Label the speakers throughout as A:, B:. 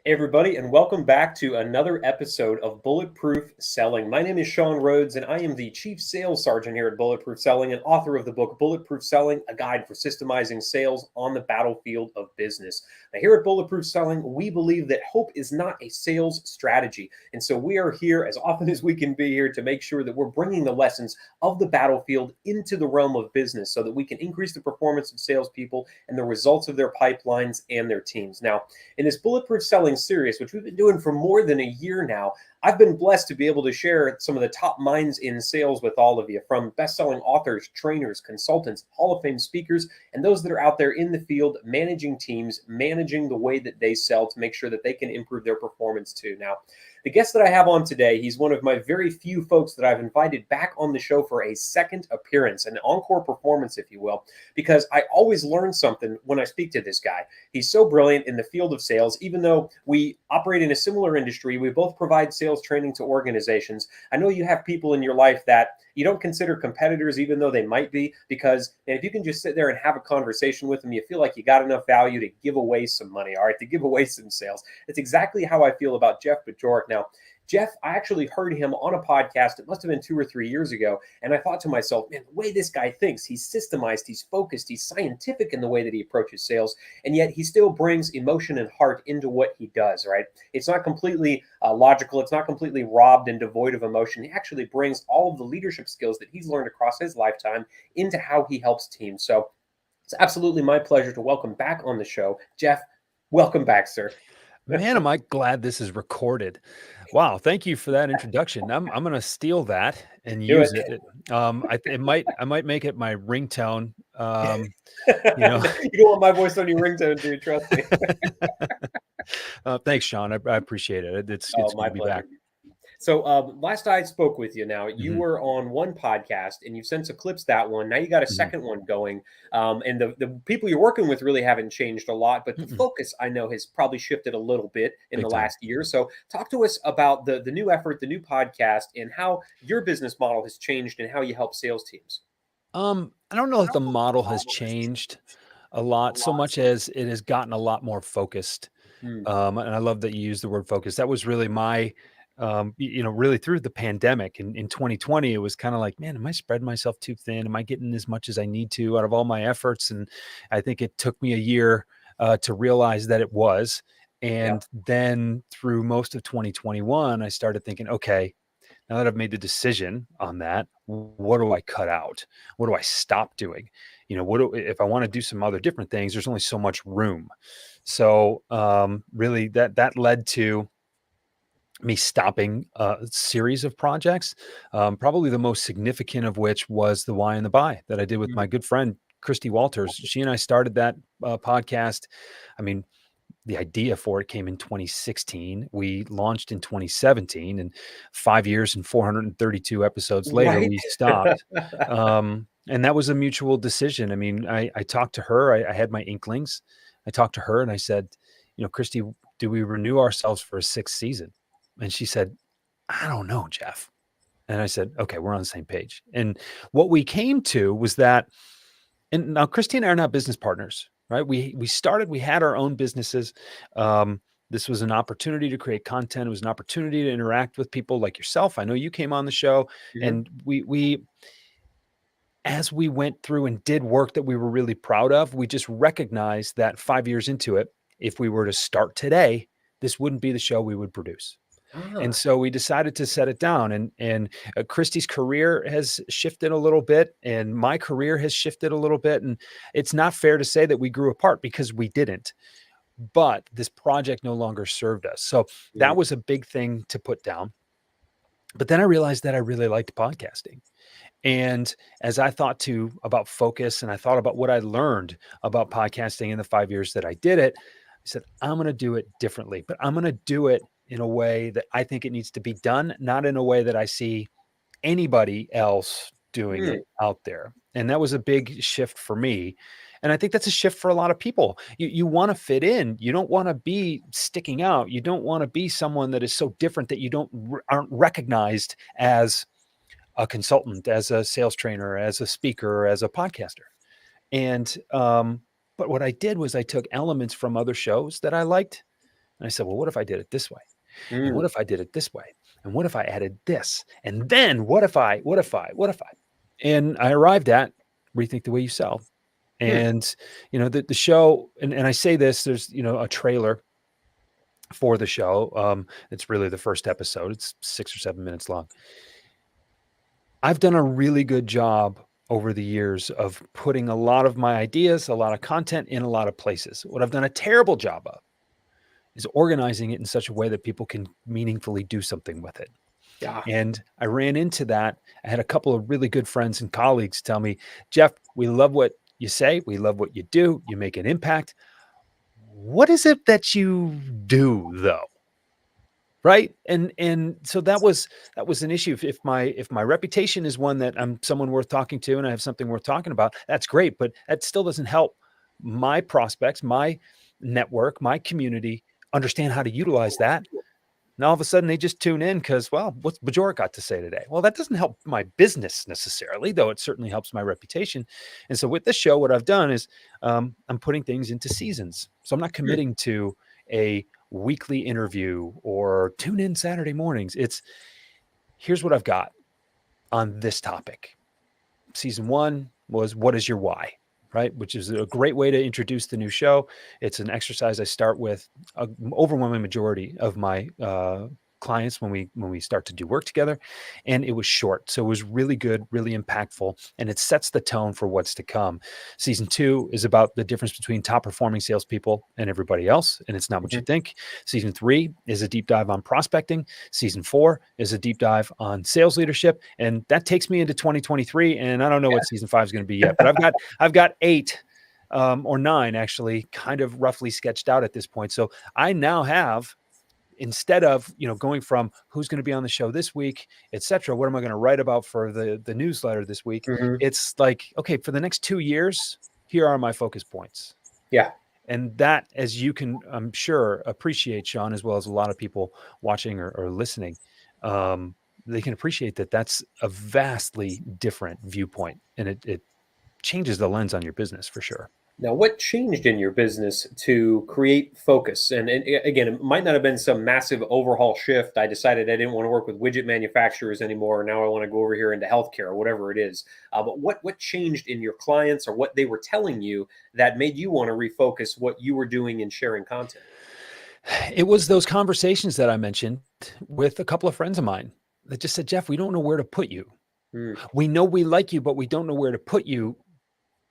A: Hey, everybody, and welcome back to another episode of Bulletproof Selling. My name is Sean Rhodes, and I am the Chief Sales Sergeant here at Bulletproof Selling and author of the book Bulletproof Selling, a guide for systemizing sales on the battlefield of business. Now, here at Bulletproof Selling, we believe that hope is not a sales strategy. And so we are here as often as we can be here to make sure that we're bringing the lessons of the battlefield into the realm of business so that we can increase the performance of salespeople and the results of their pipelines and their teams. Now, in this Bulletproof Selling series, which we've been doing for more than a year now, I've been blessed to be able to share some of the top minds in sales with all of you, from best-selling authors, trainers, consultants, Hall of Fame speakers, and those that are out there in the field managing teams, managing the way that they sell to make sure that they can improve their performance too. Now, the guest that I have on today, he's one of my very few folks that I've invited back on the show for a second appearance, an encore performance, if you will, because I always learn something when I speak to this guy. He's so brilliant in the field of sales. Even though we operate in a similar industry, we both provide sales training to organizations. I know you have people in your life that you don't consider competitors, even though they might be, because if you can just sit there and have a conversation with them, you feel like you got enough value to give away some money, all right, to give away some sales. That's exactly how I feel about Jeff Bajorek. Now, Jeff, I actually heard him on a podcast. It must have been 2 or 3 years ago. And I thought to myself, man, the way this guy thinks, he's systemized, he's focused, he's scientific in the way that he approaches sales. And yet he still brings emotion and heart into what he does, right? It's not completely logical. It's not completely robbed and devoid of emotion. He actually brings all of the leadership skills that he's learned across his lifetime into how he helps teams. So it's absolutely my pleasure to welcome back on the show, Jeff. Welcome back, sir.
B: Man, am I glad this is recorded. Wow, thank you for that introduction. I'm gonna steal that and
A: Do it.
B: use it. I might make it my ringtone. You know.
A: You don't want my voice on your ringtone, do you? Trust me.
B: Thanks, Sean. I appreciate it. It's
A: Oh,
B: good
A: my
B: to be back.
A: pleasure. So last I spoke with you now, you
B: Mhm,
A: were on one podcast and you've since eclipsed that one. Now you got a
B: mhm,
A: second one going. And the people you're working with really haven't changed a lot, but the
B: mm-mm,
A: focus I know has probably shifted a little bit in the
B: big time.
A: last year. So talk to us about the new effort, the new podcast, and how your business model has changed and how you help sales teams.
B: I don't know if the model has changed a lot so much as it has gotten a lot more focused.
A: Hmm.
B: And I love that you used the word focus. That was really my, really through the pandemic in 2020, it was kind of like, man, am I spreading myself too thin? Am I getting as much as I need to out of all my efforts? And I think it took me a year to realize that it was.
A: Yeah.
B: And then through most of 2021, I started thinking, okay, now that I've made the decision on that, what do I cut out? What do I stop doing? If I want to do some other different things, there's only so much room. So really that led to me stopping a series of projects. Probably the most significant of which was the Why and the Buy that I did with
A: Hmm.
B: my good friend Christy Walters. She and I started that podcast. I mean, the idea for it came in 2016. We launched in 2017, and 5 years and 432 episodes later,
A: Right.
B: we stopped. And that was a mutual decision. I mean, I talked to her. I had my inklings. I talked to her and I said, Christy, do we renew ourselves for a sixth season? And she said, I don't know, Jeff. And I said, okay, we're on the same page. And what we came to was that, and now Christy and I are not business partners, right? We had our own businesses. This was an opportunity to create content. It was an opportunity to interact with people like yourself. I know you came on the show,
A: Mhm.
B: and we as we went through and did work that we were really proud of, we just recognized that 5 years into it, if we were to start today, this wouldn't be the show we would produce. And
A: Ah.
B: so we decided to set it down. And Christy's career has shifted a little bit, and my career has shifted a little bit. And it's not fair to say that we grew apart because we didn't. But this project no longer served us. So
A: Mm.
B: that was a big thing to put down. But then I realized that I really liked podcasting. And as I thought about focus and I thought about what I learned about podcasting in the 5 years that I did it, I said, I'm going to do it differently, but I'm going to do it in a way that I think it needs to be done, not in a way that I see anybody else doing
A: Mm.
B: it out there. And that was a big shift for me. And I think that's a shift for a lot of people. You want to fit in. You don't want to be sticking out. You don't want to be someone that is so different that you aren't recognized as a consultant, as a sales trainer, as a speaker, as a podcaster. And but what I did was I took elements from other shows that I liked, And I said, well, what if I did it this way? And what
A: Mm.
B: if I did it this way? And what if I added this? And then what if I? And I arrived at Rethink the Way You Sell.
A: Hmm.
B: And, the show, and I say this, there's, a trailer for the show. It's really the first episode. It's 6 or 7 minutes long. I've done a really good job over the years of putting a lot of my ideas, a lot of content in a lot of places. What I've done a terrible job of is organizing it in such a way that people can meaningfully do something with it.
A: Yeah.
B: And I ran into that. I had a couple of really good friends and colleagues tell me, Jeff, we love what you say. We love what you do. You make an impact. What is it that you do though? Right. And so that was an issue. If my reputation is one that I'm someone worth talking to and I have something worth talking about, that's great. But that still doesn't help my prospects, my network, my community understand how to utilize that. And all of a sudden they just tune in because, well, what's Bajorek got to say today? Well, that doesn't help my business necessarily, though it certainly helps my reputation. And so with this show, what I've done is I'm putting things into seasons. So I'm not
A: Hmm.
B: committing to a weekly interview or tune in Saturday mornings. It's here's what I've got on this topic. Season 1 was what is your why? Right, which is a great way to introduce the new show. It's an exercise I start with an overwhelming majority of my clients when we start to do work together, and it was short, so it was really good, really impactful, and it sets the tone for what's to come. Season 2 is about the difference between top performing salespeople and everybody else, and it's not what you
A: Mhm.
B: think. Season 3 is a deep dive on prospecting. Season 4 is a deep dive on sales leadership, and that takes me into 2023. And I don't know what season 5 is going to be yet, but I've got 8 or 9 actually kind of roughly sketched out at this point. So I now have, instead of going from who's going to be on the show this week, etc., what am I going to write about for the newsletter this week?
A: Mhm.
B: It's like, okay, for the next 2 years, here are my focus points.
A: Yeah.
B: And that, as you can, I'm sure, appreciate, Sean, as well as a lot of people watching or listening, they can appreciate that that's a vastly different viewpoint, and it changes the lens on your business for sure.
A: Now, what changed in your business to create focus? And again, it might not have been some massive overhaul shift. I decided I didn't want to work with widget manufacturers anymore. Now I want to go over here into healthcare or whatever it is. But what changed in your clients or what they were telling you that made you want to refocus what you were doing and sharing content?
B: It was those conversations that I mentioned with a couple of friends of mine that just said, Jeff, we don't know where to put you.
A: Mm.
B: We know we like you, but we don't know where to put you.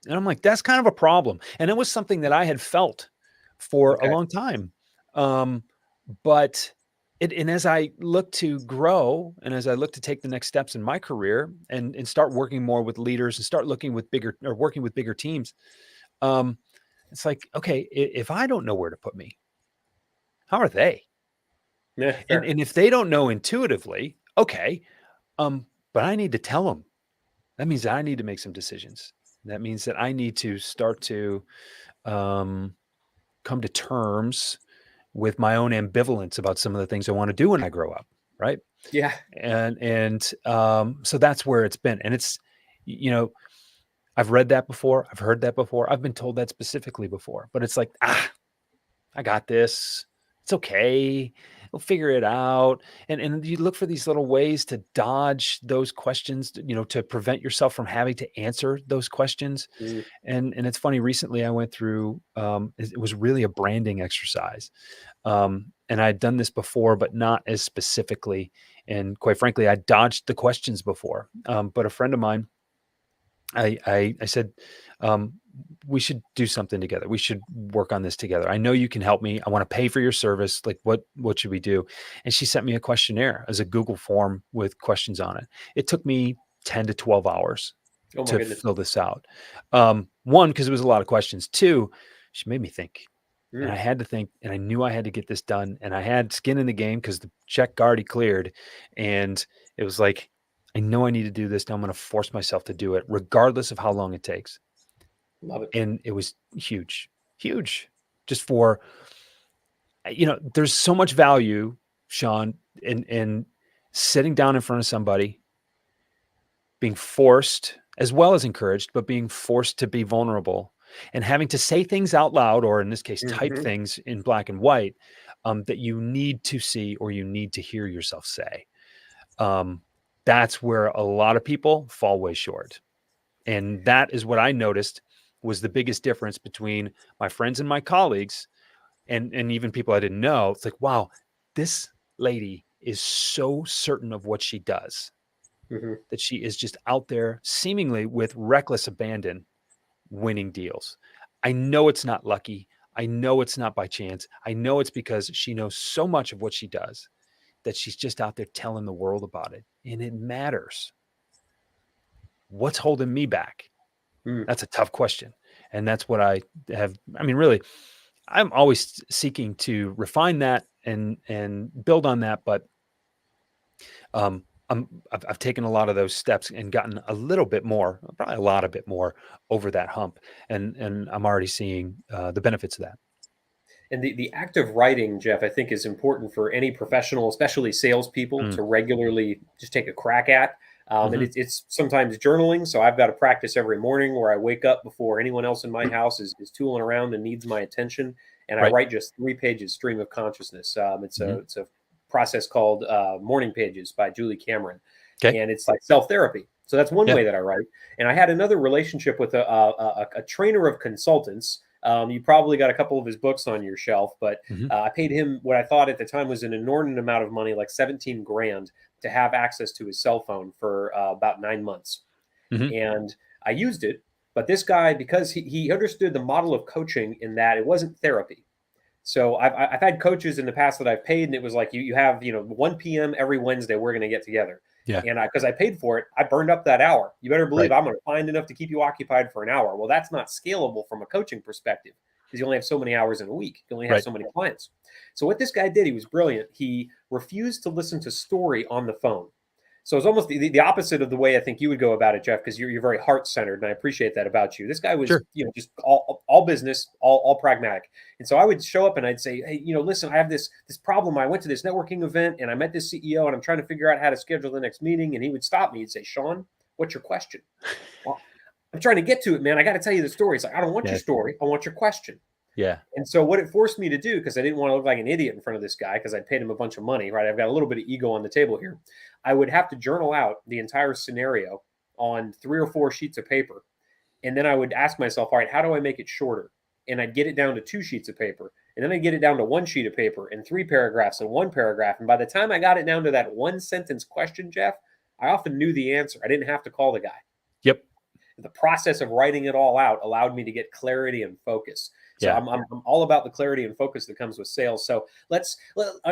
B: And I'm like, that's kind of a problem. And it was something that I had felt for a
A: Okay.
B: long time. Um, but and as I look to grow and as I look to take the next steps in my career and start working more with leaders and start looking with bigger or working with bigger teams, um, it's like, okay, if I don't know where to put me, how are they?
A: Yeah,
B: And
A: fair.
B: if they don't know intuitively, okay, but I need to tell them. That means that I need to make some decisions. That means that I need to start to um, come to terms with my own ambivalence about some of the things I want to do when I grow up, right?
A: Yeah.
B: And so that's where it's been. And it's, you know, I've read that before. I've heard that before. I've been told that specifically before. But it's like, I got this. It's okay. We'll figure it out. And you look for these little ways to dodge those questions, to prevent yourself from having to answer those questions.
A: Mm.
B: And it's funny, recently I went through it was really a branding exercise. And I'd done this before, but not as specifically. And quite frankly, I dodged the questions before. But a friend of mine, I said, we should do something together. We should work on this together. I know you can help me. I want to pay for your service. Like, what should we do? And she sent me a questionnaire as a Google form with questions on it. It took me 10 to 12 hours
A: Oh my
B: to
A: goodness.
B: fill this out. One, because it was a lot of questions. Two, she made me think. And I
A: Mm.
B: had to think, and I knew I had to get this done. And I had skin in the game because the check already cleared. And it was like, I know I need to do this. Now I'm going to force myself to do it, regardless of how long it takes.
A: Love it.
B: And it was huge, huge. Just for, there's so much value, Sean, in sitting down in front of somebody, being forced as well as encouraged, but being forced to be vulnerable and having to say things out loud, or in this case, type
A: Mhm.
B: things in black and white, that you need to see or you need to hear yourself say. That's where a lot of people fall way short. And that is what I noticed was the biggest difference between my friends and my colleagues and even people I didn't know. It's like, wow, this lady is so certain of what she does
A: Hmm.
B: that she is just out there seemingly with reckless abandon winning deals. I know it's not lucky. I know it's not by chance. I know it's because she knows so much of what she does that she's just out there telling the world about it. And it matters. What's holding me back?
A: Mm.
B: That's a tough question. And that's what I have. I mean, really, I'm always seeking to refine that and build on that. But I've taken a lot of those steps and gotten a little bit more, probably a lot of bit more over that hump. And I'm already seeing the benefits of that.
A: And the act of writing, Jeff, I think is important for any professional, especially salespeople,
B: Mm.
A: to regularly just take a crack at. And
B: Mm-hmm.
A: it's sometimes journaling. So I've got to practice every morning where I wake up before anyone else in my house is tooling around and needs my attention. And I
B: Right.
A: write just 3 pages stream of consciousness.
B: Mm-hmm.
A: It's a process called Morning Pages by Julie Cameron.
B: Okay.
A: And it's like self therapy. So that's one
B: Yeah.
A: way that I write. And I had another relationship with a trainer of consultants. You probably got a couple of his books on your shelf, but
B: Mm-hmm.
A: I paid him what I thought at the time was an inordinate amount of money, like 17 grand, to have access to his cell phone for about 9 months.
B: Mm-hmm.
A: And I used it. But this guy, because he understood the model of coaching in that it wasn't therapy. So I've had coaches in the past that I've paid, and it was like you have 1 p.m. every Wednesday we're going to get together,
B: Yeah.
A: and because I paid for it, I burned up that hour. You better believe
B: Right.
A: I'm going to find enough to keep you occupied for an hour. Well, that's not scalable from a coaching perspective because you only have so many hours in a week. You only have
B: Right.
A: so many clients. So what this guy did, he was brilliant. He refused to listen to story on the phone. So it's almost the opposite of the way I think you would go about it, Jeff, because you're very heart centered, and I appreciate that about you. This guy was,
B: Sure.
A: just all business, all pragmatic. And so I would show up and I'd say, hey, listen, I have this problem. I went to this networking event and I met this CEO and I'm trying to figure out how to schedule the next meeting. And he would stop me and say, Sean, what's your question? Well, I'm trying to get to it, man. I got to tell you the story. It's like, I don't want
B: Yeah.
A: your story. I want your question.
B: Yeah.
A: And so what it forced me to do, because I didn't want to look like an idiot in front of this guy, because I paid him a bunch of money, right? I've got a little bit of ego on the table here. I would have to journal out the entire scenario on 3 or 4 sheets of paper. And then I would ask myself, all right, how do I make it shorter? And I'd get it down to 2 sheets of paper. And then I'd get it down to 1 sheet of paper and 3 paragraphs and 1 paragraph. And by the time I got it down to that 1 sentence question, Jeff, I often knew the answer. I didn't have to call the guy.
B: Yep.
A: The process of writing it all out allowed me to get clarity and focus. So
B: Yeah.
A: I'm all about the clarity and focus that comes with sales. So I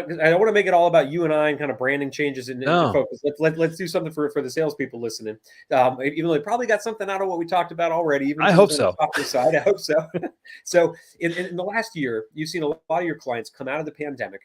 A: don't want to make it all about you and I and kind of branding changes and
B: No.
A: focus. Let's do something for the salespeople listening. Even though they probably got something out of what we talked about already, even if
B: I
A: it
B: hope
A: was on the
B: so.
A: softer side. I hope so. So in the last year, you've seen a lot of your clients come out of the pandemic.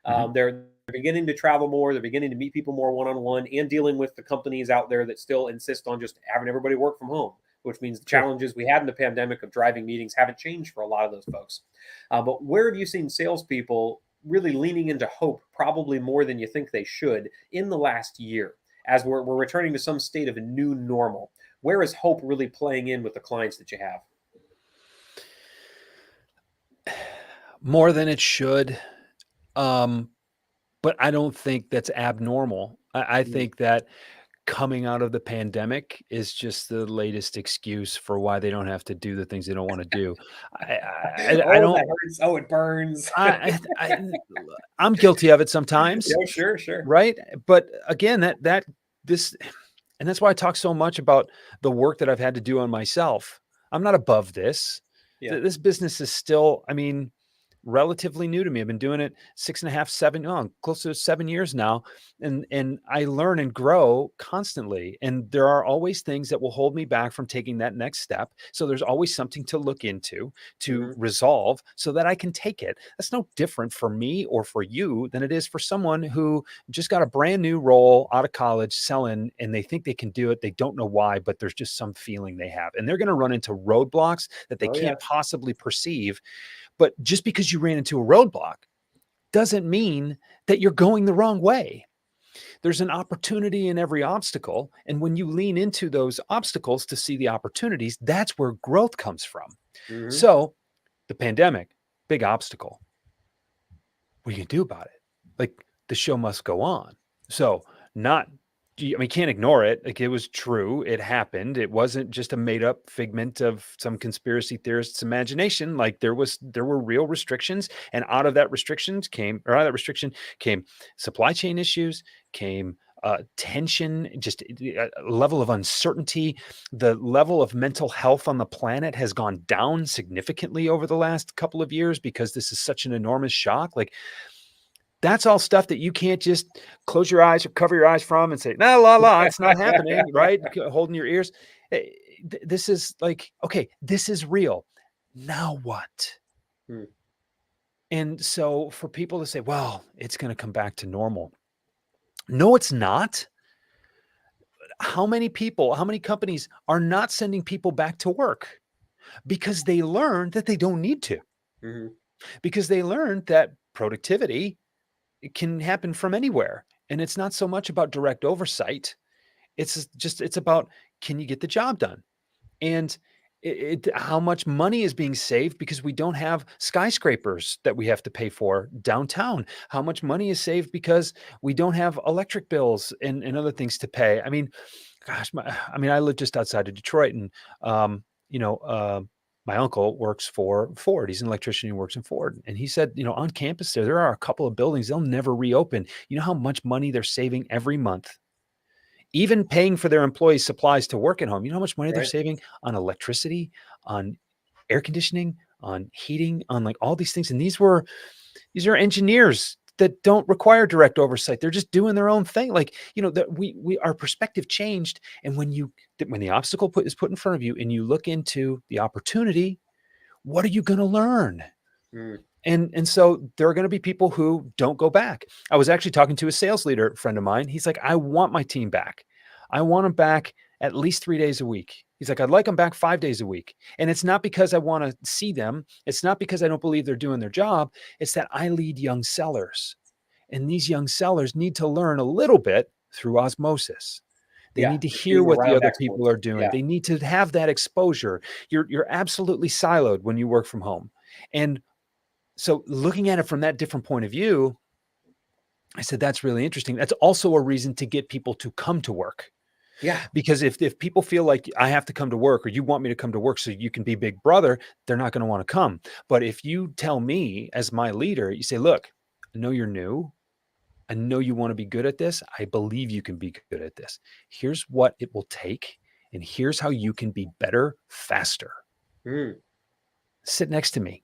B: Mm-hmm.
A: They're beginning to travel more. They're beginning to meet people more one-on-one and dealing with the companies out there that still insist on just having everybody work from home, which means the
B: Sure.
A: challenges we had in the pandemic of driving meetings haven't changed for a lot of those folks. But where have you seen salespeople really leaning into hope, probably more than you think they should, in the last year, as we're returning to some state of a new normal? Where is hope really playing in with the clients that you have?
B: More than it should. But I don't think that's abnormal. I
A: Mm.
B: think that coming out of the pandemic is just the latest excuse for why they don't have to do the things they don't want to do. I
A: Oh, that
B: don't.
A: hurts. Oh, it burns.
B: I'm guilty of it sometimes,
A: Yeah, sure.
B: right? But again, this, and that's why I talk so much about the work that I've had to do on myself. I'm not above this.
A: Yeah.
B: This business is still, I mean, relatively new to me. I've been doing it 6.5, 7, close to 7 years now. And I learn and grow constantly. And there are always things that will hold me back from taking that next step. So there's always something to look into, to
A: Hmm.
B: resolve so that I can take it. That's no different for me or for you than it is for someone who just got a brand new role out of college selling and they think they can do it. They don't know why, but there's just some feeling they have. And they're going to run into roadblocks that they
A: Oh, yeah.
B: can't possibly perceive. But just because you ran into a roadblock doesn't mean that you're going the wrong way. There's an opportunity in every obstacle. And when you lean into those obstacles to see the opportunities, that's where growth comes from.
A: Hmm.
B: So the pandemic, big obstacle. what are you gonna do about it? Like, the show must go on. So, not, I mean, can't ignore it. Like, it was true. It happened. It wasn't just a made up figment of some conspiracy theorist's imagination. Like, there were real restrictions, and out of that restriction came supply chain issues, came tension, just a level of uncertainty. The level of mental health on the planet has gone down significantly over the last couple of years because this is such an enormous shock. Like, that's all stuff that you can't just close your eyes or cover your eyes from and say, "No, la la, it's not happening," right? Holding your ears. This is like, okay, this is real. Now what?
A: Hmm.
B: And so for people to say, well, it's going to come back to normal. No, it's not. How many companies are not sending people back to work because they learned that they don't need to,
A: Mhm.
B: because they learned that productivity, it can happen from anywhere. And it's not so much about direct oversight. It's about, can you get the job done? And how much money is being saved because we don't have skyscrapers that we have to pay for downtown? How much money is saved because we don't have electric bills and other things to pay? I mean, gosh, I live just outside of Detroit, and um, you know, uh, my uncle works for Ford. He's an electrician who works in Ford. And he said, on campus there are a couple of buildings, they'll never reopen. You know how much money they're saving every month? Even paying for their employees' supplies to work at home. You know how much money they're
A: Right.
B: saving on electricity, on air conditioning, on heating, on like all these things. And these are engineers that don't require direct oversight. They're just doing their own thing. Like, that our perspective changed. And when the obstacle is put in front of you and you look into the opportunity, what are you going to learn?
A: Mm.
B: And so there are going to be people who don't go back. I was actually talking to a sales leader friend of mine. He's like, I want my team back. I want them back at least 3 days a week. He's like, I'd like them back 5 days a week. And it's not because I want to see them. It's not because I don't believe they're doing their job. It's that I lead young sellers. And these young sellers need to learn a little bit through osmosis. They
A: Yeah.
B: need to
A: Just
B: hear
A: being
B: what the
A: around
B: other people
A: experts.
B: are doing.
A: Yeah.
B: They need to have that exposure. You're absolutely siloed when you work from home. And so looking at it from that different point of view, I said, that's really interesting. That's also a reason to get people to come to work.
A: Yeah.
B: Because if people feel like I have to come to work, or you want me to come to work so you can be big brother, they're not going to want to come. But if you tell me as my leader, you say, look, I know you're new. I know you want to be good at this. I believe you can be good at this. Here's what it will take. And here's how you can be better, faster.
A: Mm.
B: Sit next to me.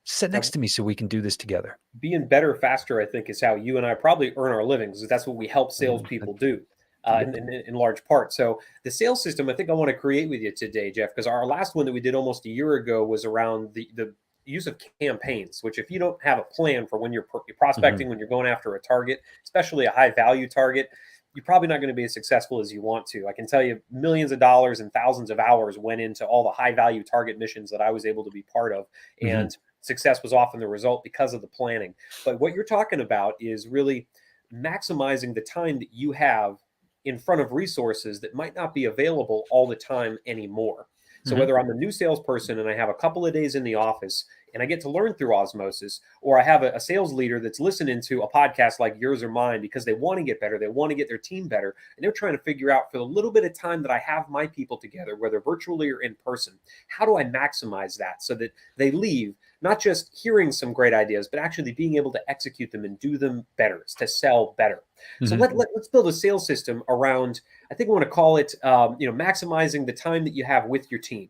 B: Sit next
A: Now,
B: to me so we can do this together.
A: being better faster, I think, is how you and I probably earn our livings. That's what we help salespeople do,
B: Yep.
A: in large part. So the sales system, I think I want to create with you today, Jeff, because our last one that we did almost a year ago was around the use of campaigns. Which, if you don't have a plan for when you're
B: Mm-hmm.
A: prospecting, when you're going after a target, especially a high value target, you're probably not going to be as successful as you want to. I can tell you, millions of dollars and thousands of hours went into all the high value target missions that I was able to be part of,
B: Mm-hmm.
A: and success was often the result because of the planning. But what you're talking about is really maximizing the time that you have in front of resources that might not be available all the time anymore. So
B: Mm-hmm.
A: whether I'm a new salesperson and I have a couple of days in the office and I get to learn through osmosis, or I have a sales leader that's listening to a podcast like yours or mine because they want to get better, they want to get their team better, and they're trying to figure out, for the little bit of time that I have my people together, whether virtually or in person, how do I maximize that so that they leave not just hearing some great ideas, but actually being able to execute them and do them better, to sell better. So
B: Mm-hmm.
A: let's build a sales system around, I think we want to call it, maximizing the time that you have with your team.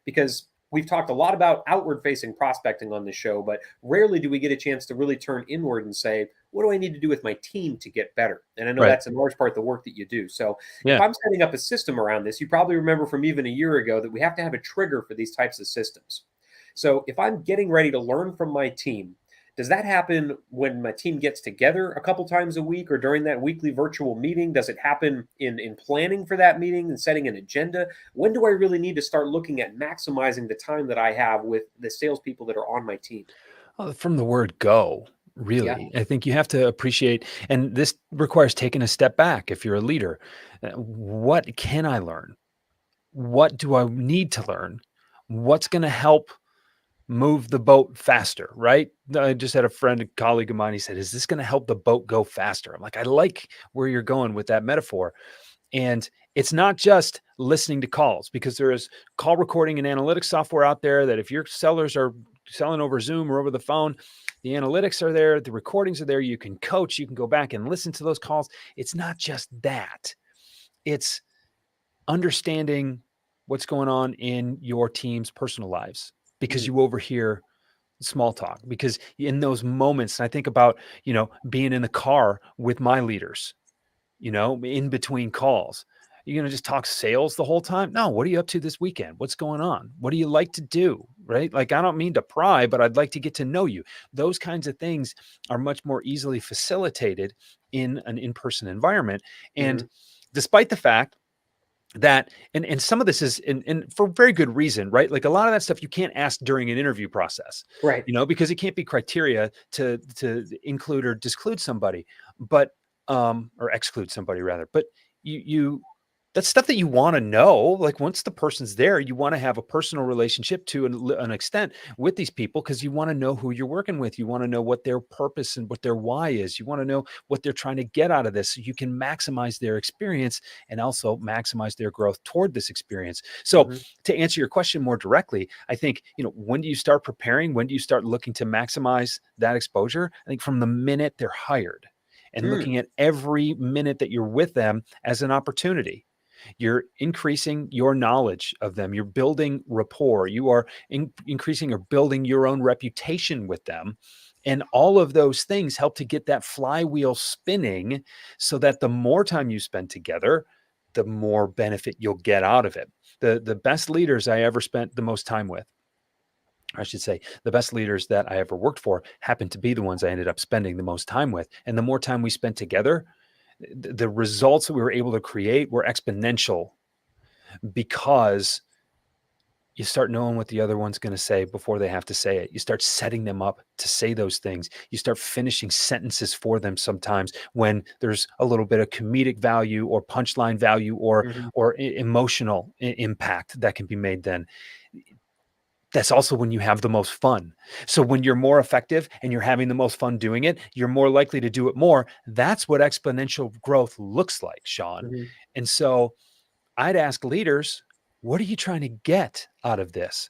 A: Because we've talked a lot about outward facing prospecting on this show, but rarely do we get a chance to really turn inward and say, what do I need to do with my team to get better? And I know
B: Right.
A: that's in large part the work that you do. So if
B: Yeah.
A: I'm setting up a system around this, you probably remember from even a year ago that we have to have a trigger for these types of systems. So if I'm getting ready to learn from my team, does that happen when my team gets together a couple times a week, or during that weekly virtual meeting? Does it happen in planning for that meeting and setting an agenda? When do I really need to start looking at maximizing the time that I have with the salespeople that are on my team?
B: From the word go,
A: Yeah.
B: really, I think you have to appreciate, and this requires taking a step back if you're a leader. What can I learn? What do I need to learn? What's going to help move the boat faster, right? I just had a friend, a colleague of mine, he said, is this going to help the boat go faster? I'm like, I like where you're going with that metaphor. And it's not just listening to calls, because there is call recording and analytics software out there that if your sellers are selling over Zoom or over the phone, the analytics are there, the recordings are there, you can coach, you can go back and listen to those calls. It's not just that. It's understanding what's going on in your team's personal lives, because
A: Mm,
B: you overhear small talk. Because in those moments, and I think about, being in the car with my leaders, in between calls. You're going to just talk sales the whole time? No. What are you up to this weekend? What's going on? What do you like to do? Right? Like, I don't mean to pry, but I'd like to get to know you. Those kinds of things are much more easily facilitated in an in-person environment. And
A: mhm.
B: despite the fact that, and some of this is and for very good reason, right? Like, a lot of that stuff you can't ask during an interview process,
A: Right.
B: because it can't be criteria to include or disclude somebody, but or exclude somebody rather. But you that's stuff that you want to know. Like, once the person's there, you want to have a personal relationship to an extent with these people, because you want to know who you're working with. You want to know what their purpose and what their why is. You want to know what they're trying to get out of this, so you can maximize their experience and also maximize their growth toward this experience. So,
A: Mhm.
B: to answer your question more directly, I think, when do you start preparing? When do you start looking to maximize that exposure? I think from the minute they're hired, and
A: Mm,
B: looking at every minute that you're with them as an opportunity. You're increasing your knowledge of them. You're building rapport. You are increasing or building your own reputation with them. And all of those things help to get that flywheel spinning, so that the more time you spend together, the more benefit you'll get out of it. The best leaders I ever spent the most time with, I should say, the best leaders that I ever worked for, happened to be the ones I ended up spending the most time with. And the more time we spent together, the results that we were able to create were exponential, because you start knowing what the other one's going to say before they have to say it. You start setting them up to say those things. You start finishing sentences for them sometimes when there's a little bit of comedic value or punchline value or
A: mhm.
B: emotional impact that can be made then. That's also when you have the most fun. So when you're more effective and you're having the most fun doing it, you're more likely to do it more. That's what exponential growth looks like, Sean.
A: Mhm.
B: And so I'd ask leaders, what are you trying to get out of this?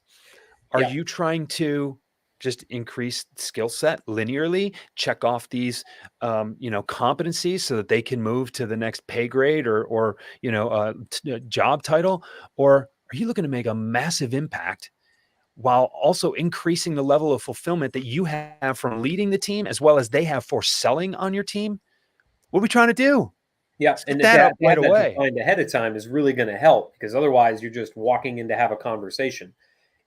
B: Are
A: Yeah.
B: you trying to just increase skill set linearly, check off these, competencies so that they can move to the next pay grade or job title? Or are you looking to make a massive impact while also increasing the level of fulfillment that you have from leading the team, as well as they have for selling on your team? What are we trying to do?
A: Yeah,
B: Let's
A: and
B: get
A: to
B: that up
A: have
B: right
A: that
B: away.
A: defined ahead of time is really gonna help, because otherwise you're just walking in to have a conversation.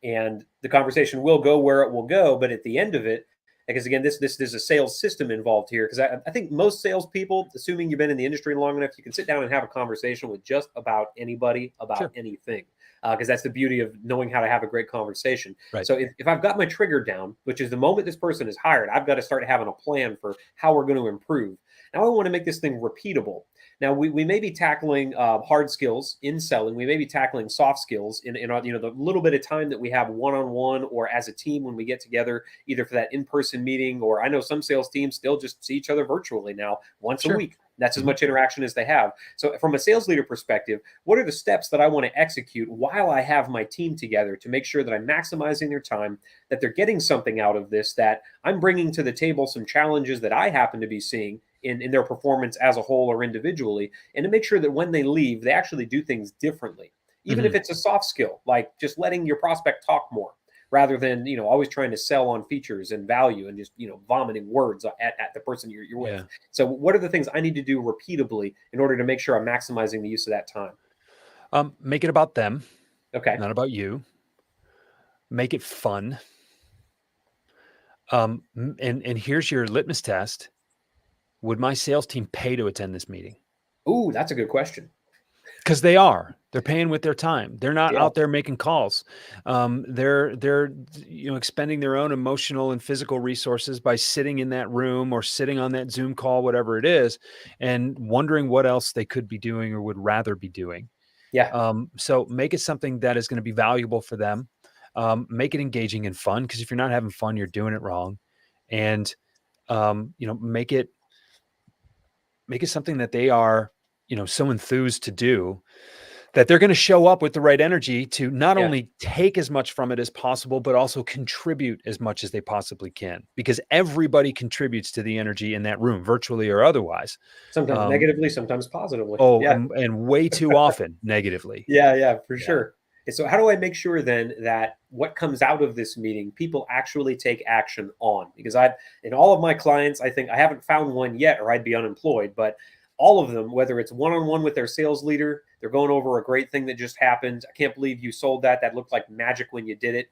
A: And the conversation will go where it will go, but at the end of it, because again, this there's a sales system involved here. Because I think most salespeople, assuming you've been in the industry long enough, you can sit down and have a conversation with just about anybody about
B: Sure.
A: anything. Because that's the beauty of knowing how to have a great conversation.
B: Right.
A: So if I've got my trigger down, which is the moment this person is hired, I've got to start having a plan for how we're going to improve. Now I want to make this thing repeatable. Now we may be tackling hard skills in selling. We may be tackling soft skills in the little bit of time that we have one on one or as a team when we get together, either for that in person meeting, or I know some sales teams still just see each other virtually now once a
B: Sure.
A: week. That's as
B: Mhm.
A: much interaction as they have. So, from a sales leader perspective, what are the steps that I want to execute while I have my team together to make sure that I'm maximizing their time, that they're getting something out of this, that I'm bringing to the table some challenges that I happen to be seeing in their performance as a whole or individually, and to make sure that when they leave, they actually do things differently. Even if
B: Mhm.
A: it's a soft skill, like just letting your prospect talk more rather than always trying to sell on features and value and just vomiting words at the person you're with.
B: Yeah.
A: So what are the things I need to do repeatably in order to make sure I'm maximizing the use of that time?
B: Make it about them,
A: Okay.
B: not about you. Make it fun. And here's your litmus test. Would my sales team pay to attend this meeting?
A: Ooh, that's a good question.
B: Because they are. They're paying with their time. They're not
A: Yeah.
B: out there making calls. They're expending their own emotional and physical resources by sitting in that room or sitting on that Zoom call, whatever it is, and wondering what else they could be doing or would rather be doing.
A: Yeah.
B: So make it something that is going to be valuable for them. Make it engaging and fun, because if you're not having fun, you're doing it wrong. And make it something that they are, so enthused to do, that they're going to show up with the right energy to not
A: Yeah.
B: only take as much from it as possible, but also contribute as much as they possibly can, because everybody contributes to the energy in that room, virtually or otherwise.
A: Sometimes negatively, sometimes positively.
B: Oh,
A: Yeah.
B: and way too often negatively.
A: Yeah, for
B: Yeah.
A: sure. And so, how do I make sure then that what comes out of this meeting, people actually take action on? Because in all of my clients, I think I haven't found one yet, or I'd be unemployed. But all of them, whether it's one on one with their sales leader, they're going over a great thing that just happened. I can't believe you sold that. That looked like magic when you did it.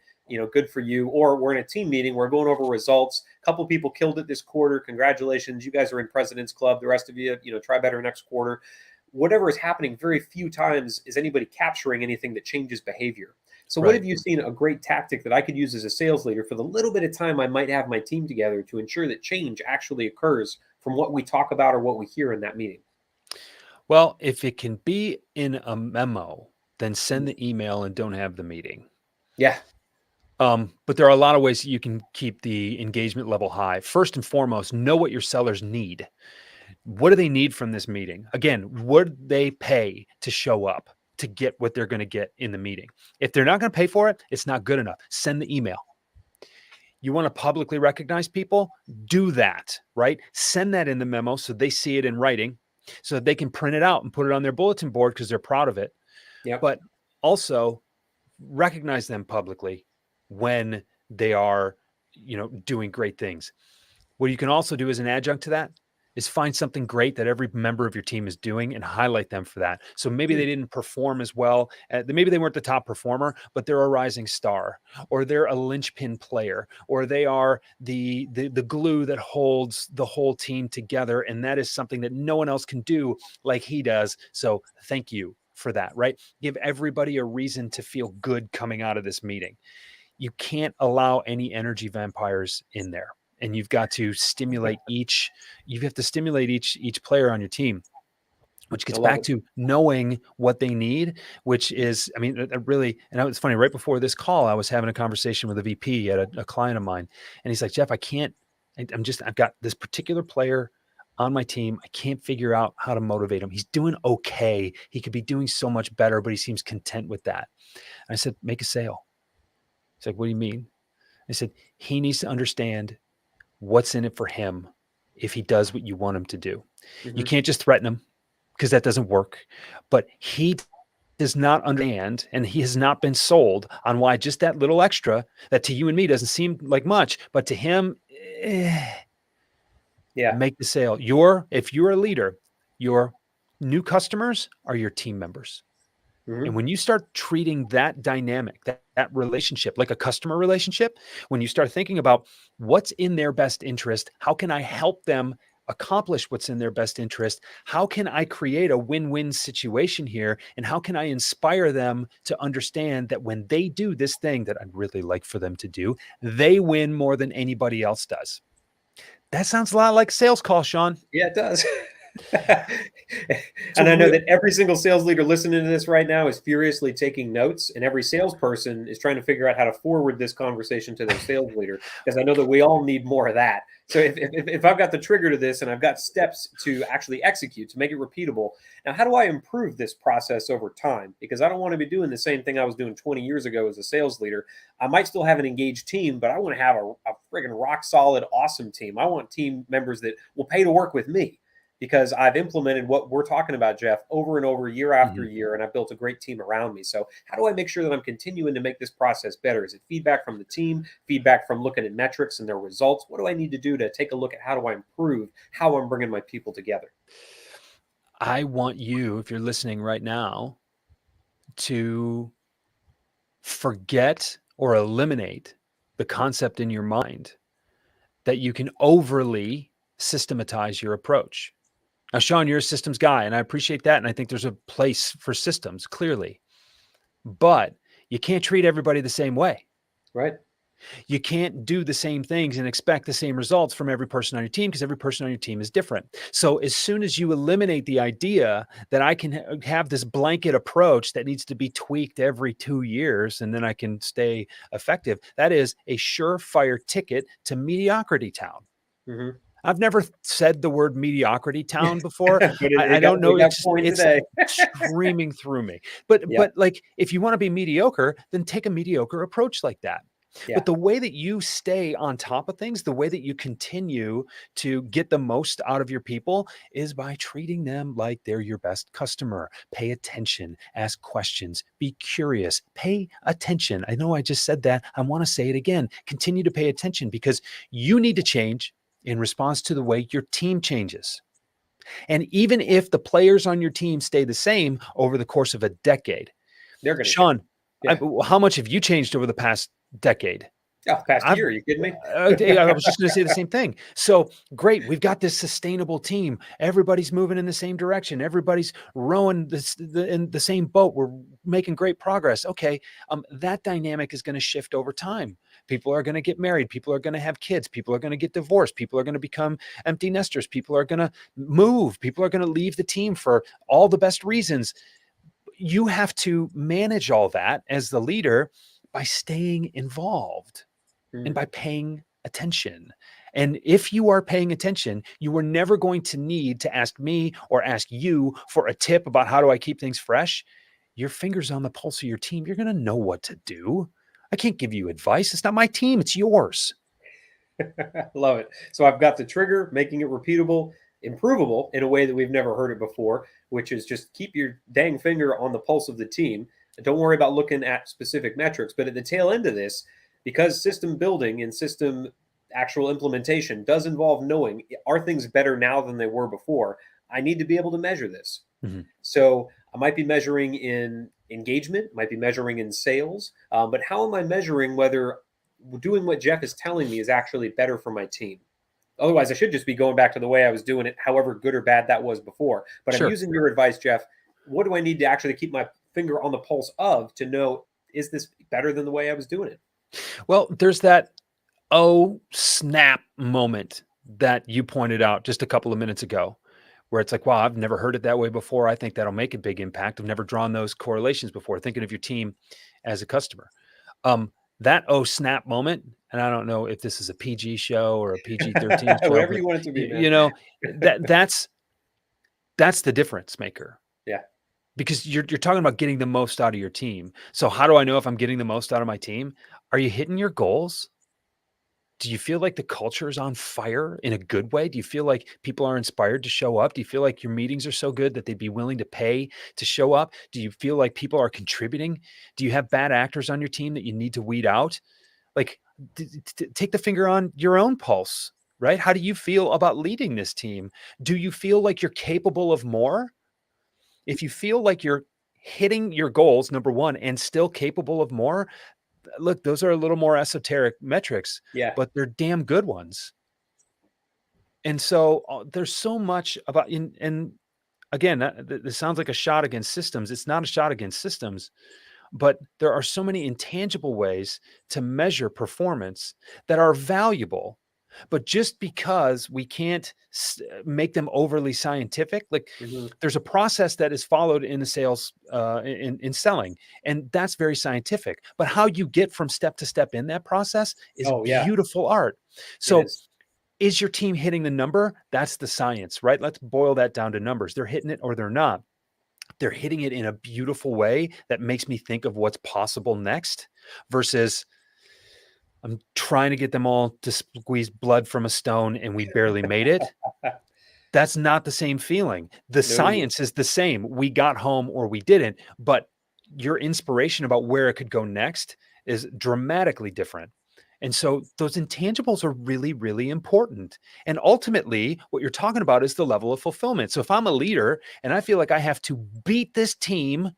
A: Good for you. Or we're in a team meeting, we're going over results. A couple people killed it this quarter. Congratulations. You guys are in President's Club. The rest of you, try better next quarter. Whatever is happening, very few times is anybody capturing anything that changes behavior. So what
B: Right.
A: have you seen a great tactic that I could use as a sales leader for the little bit of time I might have my team together to ensure that change actually occurs from what we talk about or what we hear in that meeting?
B: Well, if it can be in a memo, then send the email and don't have the meeting.
A: Yeah.
B: But there are a lot of ways you can keep the engagement level high. First and foremost, know what your sellers need. What do they need from this meeting? Again, would they pay to show up to get what they're going to get in the meeting? If they're not going to pay for it, it's not good enough. Send the email. You want to publicly recognize people? Do that, right? Send that in the memo so they see it in writing, so that they can print it out and put it on their bulletin board because they're proud of it.
A: Yep.
B: But also recognize them publicly when they are, doing great things. What you can also do as an adjunct to that is find something great that every member of your team is doing and highlight them for that. So maybe they didn't perform as well. Maybe they weren't the top performer, but they're a rising star, or they're a linchpin player, or they are the glue that holds the whole team together. And that is something that no one else can do like he does. So thank you for that, right? Give everybody a reason to feel good coming out of this meeting. You can't allow any energy vampires in there. And you've got to stimulate each player on your team, which gets
A: I love
B: back
A: it.
B: to knowing what they need, which is, I mean, really, and it's funny, right before this call, I was having a conversation with a VP at a client of mine. And he's like, Jeff, I've got this particular player on my team. I can't figure out how to motivate him. He's doing okay. He could be doing so much better, but he seems content with that. And I said, make a sale. He's like, what do you mean? I said, he needs to understand what's in it for him if he does what you want him to do. You
A: Mm-hmm.
B: can't just threaten him, because that doesn't work. But he does not understand, and he has not been sold on why just that little extra that to you and me doesn't seem like much, but to him,
A: Yeah.
B: make the sale. If you're a leader, your new customers are your team members.
A: Mm-hmm.
B: And when you start treating that dynamic, that relationship, like a customer relationship, when you start thinking about what's in their best interest, how can I help them accomplish what's in their best interest? How can I create a win-win situation here? And how can I inspire them to understand that when they do this thing that I'd really like for them to do, they win more than anybody else does? That sounds a lot like a sales call, Sean.
A: Yeah, it does.
B: It's a
A: And I know
B: real
A: that every single sales leader listening to this right now is furiously taking notes, and every salesperson is trying to figure out how to forward this conversation to their sales leader, because I know that we all need more of that. So if I've got the trigger to this and I've got steps to actually execute to make it repeatable, now how do I improve this process over time? Because I don't want to be doing the same thing I was doing 20 years ago as a sales leader. I might still have an engaged team, but I want to have a friggin' rock solid, awesome team. I want team members that will pay to work with me, because I've implemented what we're talking about, Jeff, over and over, year after
B: Mhm.
A: year, and I've built a great team around me. So how do I make sure that I'm continuing to make this process better? Is it feedback from the team, feedback from looking at metrics and their results? What do I need to do to take a look at how do I improve how I'm bringing my people together?
B: I want you, if you're listening right now, to forget or eliminate the concept in your mind that you can overly systematize your approach. Now, Sean, you're a systems guy, and I appreciate that. And I think there's a place for systems, clearly. But you can't treat everybody the same way.
A: Right?
B: You can't do the same things and expect the same results from every person on your team because every person on your team is different. So as soon as you eliminate the idea that I can have this blanket approach that needs to be tweaked every 2 years and then I can stay effective, that is a surefire ticket to mediocrity town.
A: Mhm.
B: I've never said the word mediocrity town before.
A: But
B: I don't know.
A: it got
B: It's
A: coined
B: it's
A: today.
B: screaming through me. But
A: Yep.
B: like if you want to be mediocre, then take a mediocre approach like that.
A: Yeah.
B: But the way that you stay on top of things, the way that you continue to get the most out of your people is by treating them like they're your best customer. Pay attention, ask questions, be curious, pay attention. I know I just said that. I want to say it again. Continue to pay attention because you need to change in response to the way your team changes. And even if the players on your team stay the same over the course of a decade,
A: They're gonna change.
B: Sean,
A: Yeah.
B: how much have you changed over the past decade?
A: Oh, past
B: I've
A: year, are you kidding me?
B: I was just going to say the same thing. So great, we've got this sustainable team. Everybody's moving in the same direction. Everybody's rowing in the same boat. We're making great progress. Okay, that dynamic is going to shift over time. People are going to get married. People are going to have kids. People are going to get divorced. People are going to become empty nesters. People are going to move. People are going to leave the team for all the best reasons. You have to manage all that as the leader by staying involved and by
A: Mhm.
B: paying attention. And if you are paying attention, you are never going to need to ask me or ask you for a tip about how do I keep things fresh. Your fingers on the pulse of your team. You're going to know what to do. I can't give you advice. It's not my team, it's yours.
A: Love it. So I've got the trigger, making it repeatable, improvable in a way that we've never heard it before, which is just keep your dang finger on the pulse of the team. And don't worry about looking at specific metrics. But at the tail end of this, because system building and system actual implementation does involve knowing, are things better now than they were before? I need to be able to measure this.
B: Mhm.
A: So I might be measuring in engagement, might be measuring in sales, but how am I measuring whether doing what Jeff is telling me is actually better for my team? Otherwise, I should just be going back to the way I was doing it, however good or bad that was before. But I'm
B: Sure.
A: using your advice, Jeff. What do I need to actually keep my finger on the pulse of to know, is this better than the way I was doing it?
B: Well, there's that oh snap moment that you pointed out just a couple of minutes ago, where it's like, wow, I've never heard it that way before. I think that'll make a big impact. I've never drawn those correlations before, thinking of your team as a customer. That oh snap moment, and I don't know if this is a PG show or a PG-13 show,
A: Whatever
B: but
A: you want it to be, man.
B: you know, that's the difference maker
A: Yeah.
B: because you're talking about getting the most out of your team. So how do I know if I'm getting the most out of my team? Are you hitting your goals? Do you feel like the culture is on fire in a good way? Do you feel like people are inspired to show up? Do you feel like your meetings are so good that they'd be willing to pay to show up? Do you feel like people are contributing? Do you have bad actors on your team that you need to weed out? Like, take the finger on your own pulse, right? How do you feel about leading this team? Do you feel like you're capable of more? If you feel like you're hitting your goals, number one, and still capable of more, look, those are a little more esoteric metrics,
A: Yeah.
B: but they're damn good ones. And so there's so much about and again, this sounds like a shot against systems. It's not a shot against systems, but there are so many intangible ways to measure performance that are valuable. But just because we can't make them overly scientific, like
A: Hmm.
B: there's a process that is followed in the sales, in selling, and that's very scientific. But how you get from step to step in that process is
A: Oh, yeah,
B: beautiful art.
A: it
B: So
A: is.
B: is your team hitting the number? That's the science, right? Let's boil that down to numbers. They're hitting it or they're not. They're hitting it in a beautiful way that makes me think of what's possible next versus I'm trying to get them all to squeeze blood from a stone and we barely made it. That's not the same feeling. The
A: No.
B: science is the same. We got home or we didn't, but your inspiration about where it could go next is dramatically different. And so those intangibles are really, really important. And ultimately, what you're talking about is the level of fulfillment. So if I'm a leader and I feel like I have to beat this team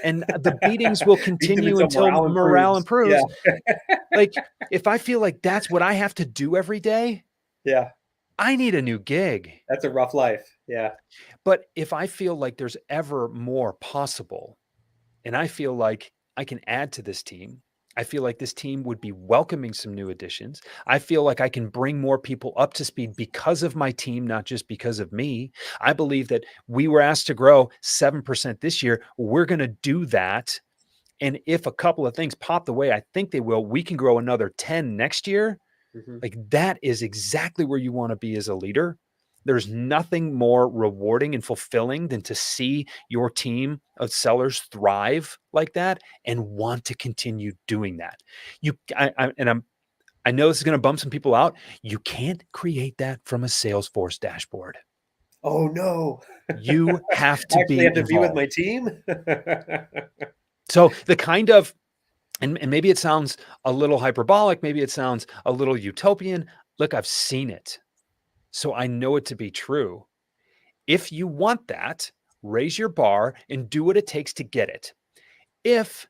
B: and the beatings will
A: Beat them
B: continue
A: until
B: until
A: morale
B: morale
A: improves. Yeah.
B: improves, like if I feel like that's what I have to do every day,
A: Yeah.
B: I need a new gig.
A: That's a rough life. Yeah.
B: But if I feel like there's ever more possible and I feel like I can add to this team, I feel like this team would be welcoming some new additions. I feel like I can bring more people up to speed because of my team, not just because of me. I believe that we were asked to grow 7% this year. We're going to do that. And if a couple of things pop the way I think they will, we can grow another 10 next year. Like that is exactly where you want to be as a leader. There's nothing more rewarding and fulfilling than to see your team of sellers thrive like that and want to continue doing that. I know this is going to bum some people out. You can't create that from a Salesforce dashboard.
A: Oh no.
B: You have
A: I
B: to
A: actually
B: be
A: have to be with
B: involved.
A: my team.
B: So the kind of, and maybe it sounds a little hyperbolic, maybe it sounds a little utopian. Look, I've seen it. So I know it to be true. If you want that, raise your bar and do what it takes to get it. If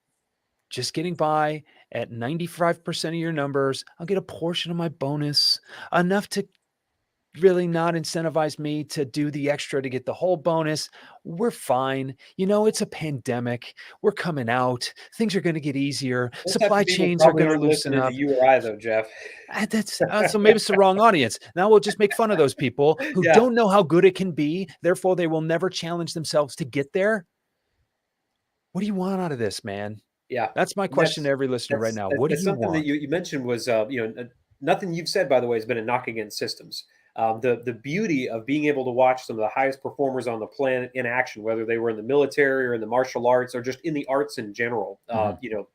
B: just getting by at 95% of your numbers, I'll get a portion of my bonus, enough to really not incentivize me to do the extra to get the whole bonus. We're fine. It's a pandemic. We're coming out. Things are going to get easier.
A: Those types
B: Supply
A: of people
B: chains are
A: probably
B: going to
A: aren't
B: loosen
A: listening to
B: up.
A: you or I, though, Jeff.
B: That's so maybe it's the wrong audience. Now we'll just make fun of those people who
A: Yeah,
B: don't know how good it can be. Therefore, they will never challenge themselves to get there. What do you want out of this, man?
A: yeah.
B: That's my
A: And
B: question to every listener right now. What do
A: that's
B: you
A: something that
B: want?
A: you mentioned was nothing you've said, by the way, has been a knock against systems. The beauty of being able to watch some of the highest performers on the planet in action, whether they were in the military or in the martial arts or just in the arts in general,
B: Mhm.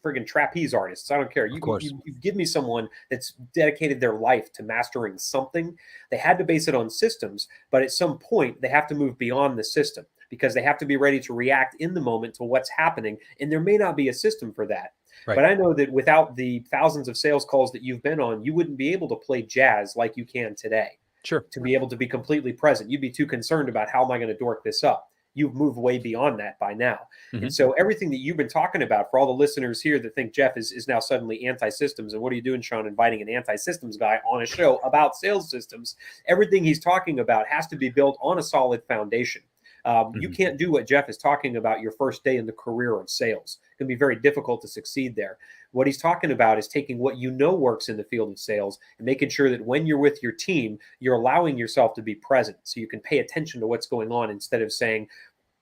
A: friggin' trapeze artists. I don't care.
B: Of
A: You,
B: course.
A: you give me someone that's dedicated their life to mastering something. They had to base it on systems, but at some point they have to move beyond the system because they have to be ready to react in the moment to what's happening. And there may not be a system for that.
B: Right.
A: But I know that without the thousands of sales calls that you've been on, you wouldn't be able to play jazz like you can today
B: Sure.
A: to be able to be completely present. You'd be too concerned about how am I going to dork this up. You've moved way beyond that by now. And
B: Mhm.
A: so everything that you've been talking about for all the listeners here that think Jeff is now suddenly anti-systems, and what are you doing, Sean, inviting an anti-systems guy on a show about sales systems? Everything he's talking about has to be built on a solid foundation. You
B: Mhm.
A: can't do what Jeff is talking about your first day in the career of sales. It can be very difficult to succeed there. What he's talking about is taking what you know works in the field of sales and making sure that when you're with your team, you're allowing yourself to be present so you can pay attention to what's going on instead of saying,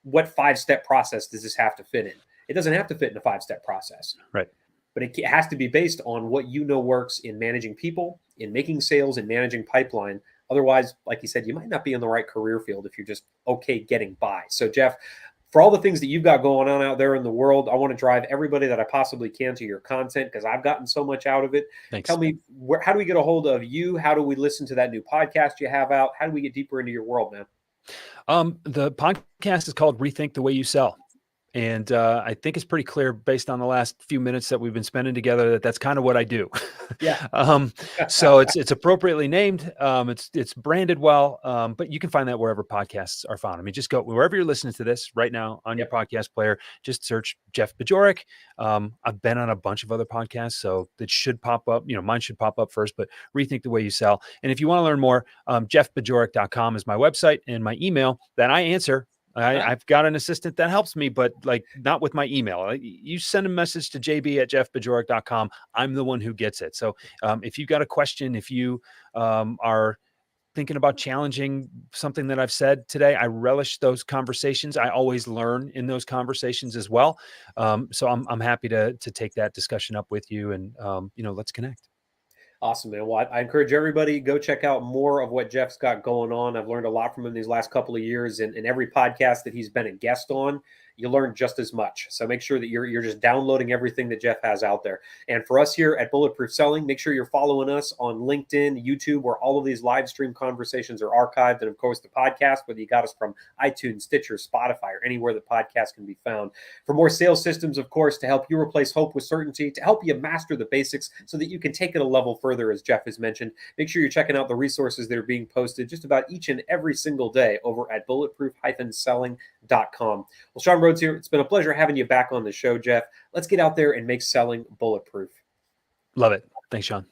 A: what 5-step process does this have to fit in? It doesn't have to fit in a 5-step process,
B: Right.
A: but it has to be based on what you know works in managing people, in making sales, and managing pipeline. Otherwise, like you said, you might not be in the right career field if you're just okay getting by. So, Jeff, for all the things that you've got going on out there in the world, I want to drive everybody that I possibly can to your content because I've gotten so much out of it. Tell
B: Thanks.
A: me, how do we get a hold of you? How do we listen to that new podcast you have out? How do we get deeper into your world, man?
B: The podcast is called Rethink the Way You Sell. And I think it's pretty clear based on the last few minutes that we've been spending together that that's kind of what I do.
A: Yeah.
B: So it's appropriately named. It's branded well, but you can find that wherever podcasts are found. I mean, just go wherever you're listening to this right now on your
A: Yep.
B: podcast player. Just search Jeff Bajorek. I've been on a bunch of other podcasts, so it should pop up. Mine should pop up first, but Rethink the Way You Sell. And if you want to learn more, jeffbajorek.com is my website, and my email that I answer. I've got an assistant that helps me, but like not with my email. You send a message to jb@jeffbajorek.com. I'm the one who gets it. So if you've got a question, if you are thinking about challenging something that I've said today, I relish those conversations. I always learn in those conversations as well. So I'm happy to take that discussion up with you, and let's connect.
A: Awesome, man. Well, I encourage everybody go check out more of what Jeff's got going on. I've learned a lot from him these last couple of years, and every podcast that he's been a guest on, you learn just as much. So make sure that you're just downloading everything that Jeff has out there. And for us here at Bulletproof Selling, make sure you're following us on LinkedIn, YouTube, where all of these live stream conversations are archived, and of course the podcast, whether you got us from iTunes, Stitcher, Spotify, or anywhere the podcast can be found. For more sales systems, of course, to help you replace hope with certainty, to help you master the basics so that you can take it a level further, as Jeff has mentioned. Make sure you're checking out the resources that are being posted just about each and every single day over at bulletproof-selling.com. Well, Sean Rhodes here. It's been a pleasure having you back on the show, Jeff. Let's get out there and make selling bulletproof.
B: Love it. Thanks, Sean.